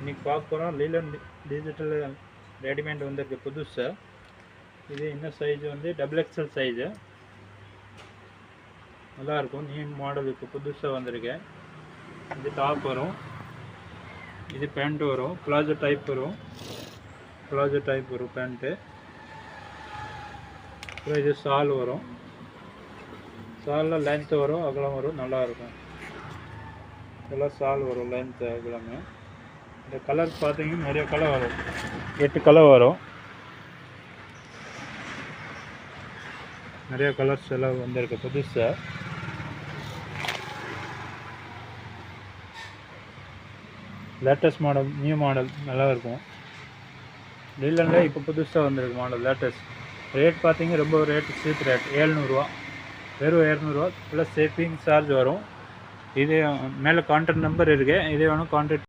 இன்னைக்கு பார்க்க போகிறோம் லீலன் டிஜிட்டல் ரெடிமேட் வந்திருக்கு புதுசாக. இது என்ன சைஸ் வந்து டபுள் எக்ஸல் சைஸு, நல்லாயிருக்கும். நியூ மாடல் இப்போ புதுசாக வந்திருக்கு. இது டாப் வரும், இது பேண்ட் வரும், பிளாஜோ டைப் வரும் பேண்ட்டு. அப்புறம் இது சால் வரும், சாலில் லென்த்து வரும், அகலம் வரும், நல்லாயிருக்கும். இதெல்லாம் சால் வரும், லென்த்து அகலமே. இந்த கலர் பார்த்தீங்கன்னா நிறைய கலர் வரும், 8 கலர் வரும். நிறைய கலர்ஸ் எல்லாம் வந்திருக்கு புதுசாக. லேட்டஸ்ட் மாடல், நியூ மாடல், நல்லா இருக்கும். லீலனில் இப்போ புதுசாக வந்திருக்கு மாடல் லேட்டஸ்ட். ரேட் பார்த்தீங்க ரொம்ப ரேட் சீப் ரேட், 700 ரூபா, வெறும் 700 ரூபா ப்ளஸ் ஷிப்பிங் சார்ஜ் வரும். இதே மேலே கான்டாக்ட் நம்பர் இருக்குது, இதே வேணும் கான்டாக்ட்